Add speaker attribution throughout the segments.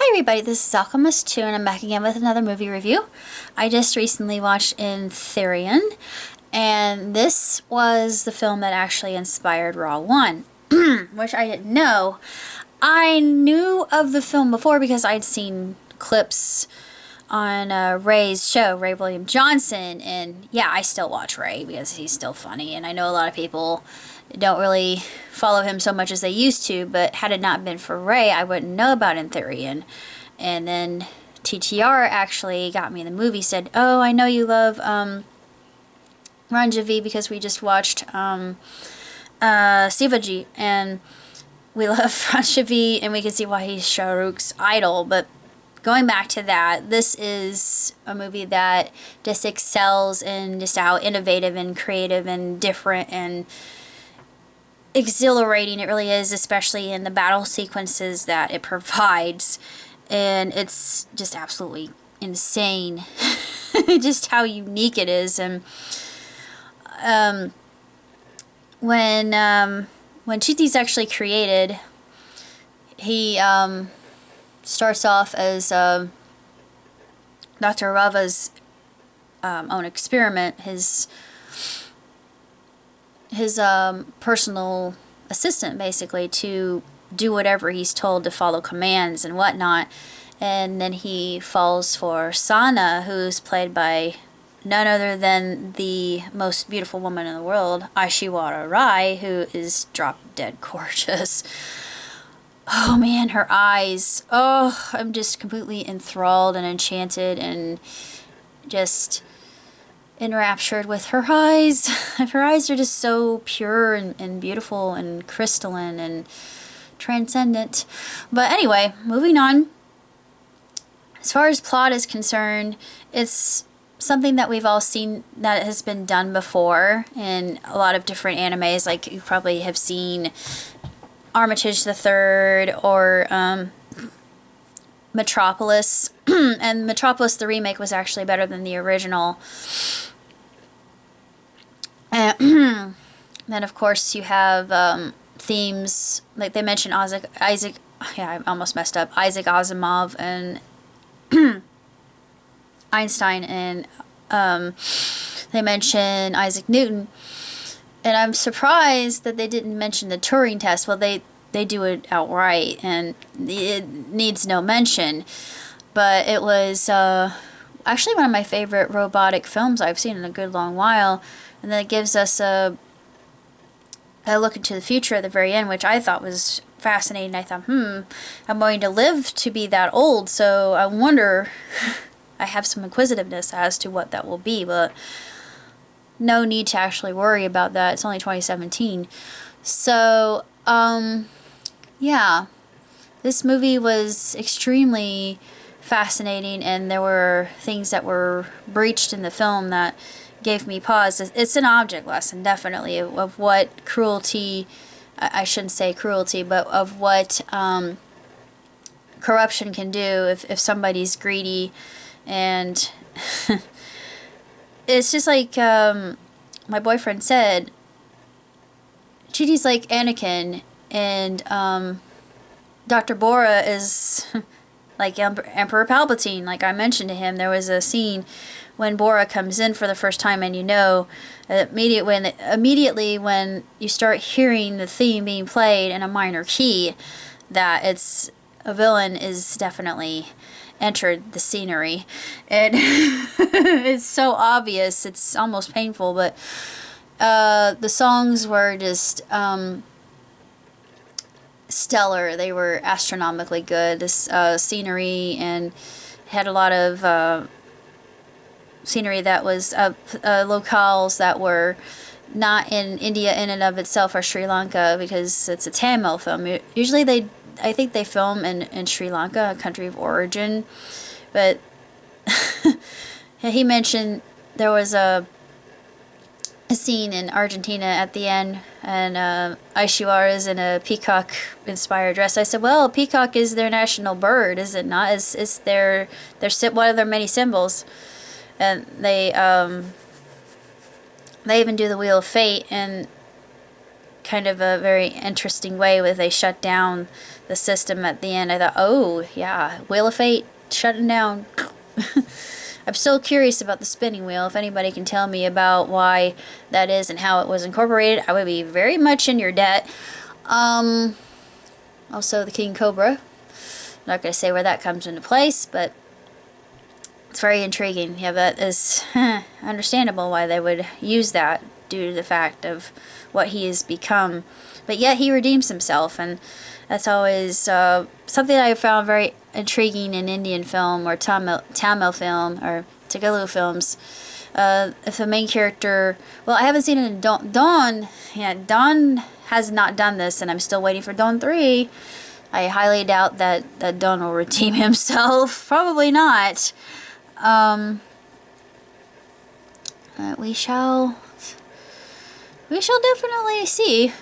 Speaker 1: Hi everybody, this is Alchemist2 and I'm back again with another movie review. I just recently watched Enthirian, and this was the film that actually inspired Raw 1, which I didn't know. I knew of the film before because I'd seen clips on Ray's show, Ray William Johnson, and yeah, I still watch Ray because he's still funny, and I know a lot of people don't really follow him so much as they used to, but had it not been for Ray, I wouldn't know about Enthirian. And then TTR actually got me in the movie, said, oh, I know you love Ranjavi because we just watched Sivaji, and we love Ranjavi, and we can see why he's Shah Rukh's idol, but going back to that, this is a movie that just excels in just how innovative and creative and different and exhilarating it really is, especially in the battle sequences that it provides. And it's just absolutely insane just how unique it is. And when Chiti's actually created, he starts off as Dr. Rava's own experiment, his personal assistant, basically, to do whatever he's told, to follow commands and whatnot. And then he falls for Sana, who's played by none other than the most beautiful woman in the world, Aishwarya Rai, who is drop dead gorgeous. Oh man, her eyes. Oh, I'm just completely enthralled and enchanted and just enraptured with her eyes. Her eyes are just so pure and beautiful and crystalline and transcendent. But anyway, moving on. As far as plot is concerned, it's something that we've all seen that has been done before in a lot of different animes. Like, you probably have seen Armitage the Third or Metropolis. And Metropolis, the remake, was actually better than the original. Then, of course, you have themes, like they mentioned Isaac, yeah, I almost messed up, Isaac Asimov and Einstein, and they mention Isaac Newton. And I'm surprised that they didn't mention the Turing test. Well, they do it outright, and it needs no mention. But it was actually one of my favorite robotic films I've seen in a good long while. And then it gives us a look into the future at the very end, which I thought was fascinating. I thought, I'm going to live to be that old, so I wonder, I have some inquisitiveness as to what that will be, but no need to actually worry about that. It's only 2017. So, yeah, this movie was extremely fascinating, and there were things that were breached in the film that gave me pause. It's an object lesson, definitely, of what cruelty, I shouldn't say cruelty, but of what corruption can do if somebody's greedy. And it's just like my boyfriend said, Chidi's like Anakin, and Dr. Bora is like Emperor Palpatine. Like I mentioned to him, there was a scene when Bora comes in for the first time, and you know immediately when you start hearing the theme being played in a minor key, that it's a villain is definitely entered the scenery. And it's so obvious, it's almost painful, but the songs were just stellar. They were astronomically good. This scenery, and had a lot of scenery that was locales that were not in India in and of itself, or Sri Lanka, because it's a Tamil film. Usually I think they film in Sri Lanka, a country of origin, but he mentioned there was a scene in Argentina at the end, and Aishwarya is in a peacock-inspired dress. I said, well, peacock is their national bird, is it not? It's their one of their many symbols. And they even do the Wheel of Fate, and kind of a very interesting way where they shut down the system at the end. I thought, oh, yeah, Wheel of Fate shutting down. I'm still curious about the spinning wheel. If anybody can tell me about why that is and how it was incorporated, I would be very much in your debt. Also, the King Cobra. I'm not going to say where that comes into place, but it's very intriguing. Yeah, that is understandable why they would use that due to the fact of what he has become. But yet he redeems himself, and that's always something I found very intriguing in Indian film or Tamil film or Telugu films. If the main character, well, I haven't seen it in Dawn. Yeah, Dawn has not done this, and I'm still waiting for Dawn 3. I highly doubt that Dawn will redeem himself. Probably not. We shall definitely see.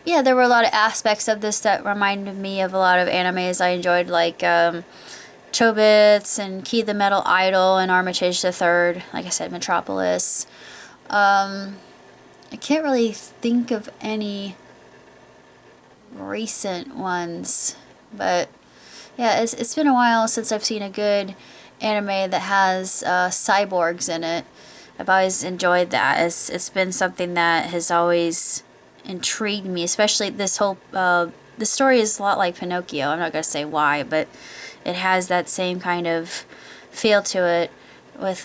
Speaker 1: Yeah, there were a lot of aspects of this that reminded me of a lot of animes I enjoyed, like Chobits and Key the Metal Idol and Armitage the Third. Like I said, Metropolis. I can't really think of any recent ones, but yeah, it's been a while since I've seen a good anime that has cyborgs in it. I've always enjoyed that. It's been something that has always intrigued me, especially this whole the story is a lot like Pinocchio. I'm not going to say why, but it has that same kind of feel to it with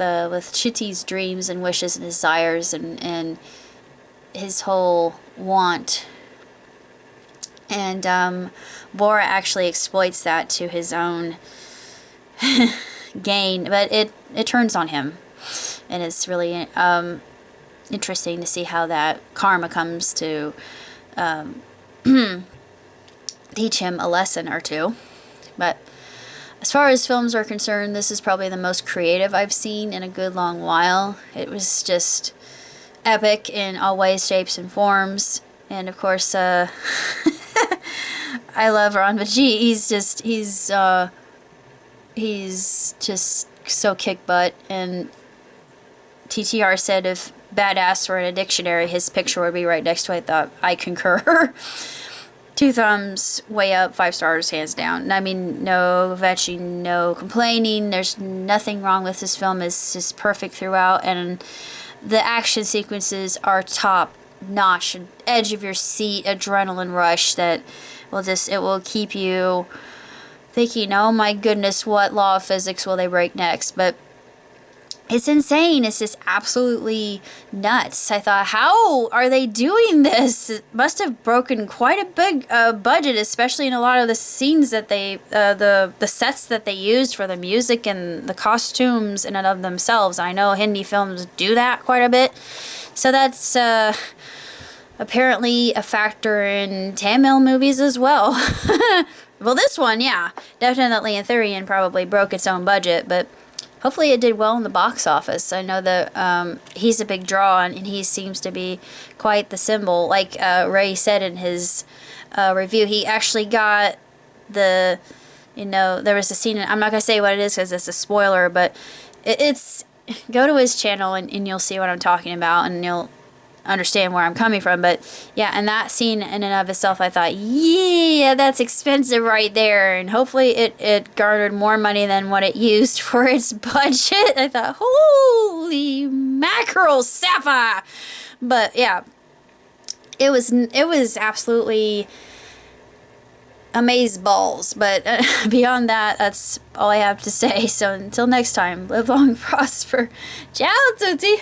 Speaker 1: Chitty's dreams and wishes and desires and his whole want. And Bora actually exploits that to his own gain, but it turns on him, and it's really interesting to see how that karma comes to teach him a lesson or two. But as far as films are concerned, this is probably the most creative I've seen in a good long while. It was just epic in all ways, shapes, and forms. And of course, I love Ranjavi. He's just so kick butt. And TTR said if badass were in a dictionary, his picture would be right next to it. I thought, I concur. 2 thumbs, way up, 5 stars, hands down. I mean, no veggie, no complaining. There's nothing wrong with this film. It's just perfect throughout, and the action sequences are top notch, edge of your seat, adrenaline rush that will keep you thinking, oh my goodness, what law of physics will they break next? But it's insane. It's just absolutely nuts. I thought, how are they doing this? It must have broken quite a big budget, especially in a lot of the scenes that they, the sets that they used for the music and the costumes in and of themselves. I know Hindi films do that quite a bit. So that's apparently a factor in Tamil movies as well. Well, this one, yeah. Definitely Enthirian probably broke its own budget, but hopefully it did well in the box office. I know that he's a big draw, and he seems to be quite the symbol. Like Ray said in his review, he actually got there was a scene, I'm not going to say what it is because it's a spoiler, but it's go to his channel and you'll see what I'm talking about, and you'll understand where I'm coming from. But yeah, and that scene in and of itself, I thought, yeah, that's expensive right there, and hopefully it garnered more money than what it used for its budget. I thought, holy mackerel, Sapphire! But yeah, it was absolutely amazeballs. But beyond that, that's all I have to say. So until next time, live long, prosper. Ciao, tutti!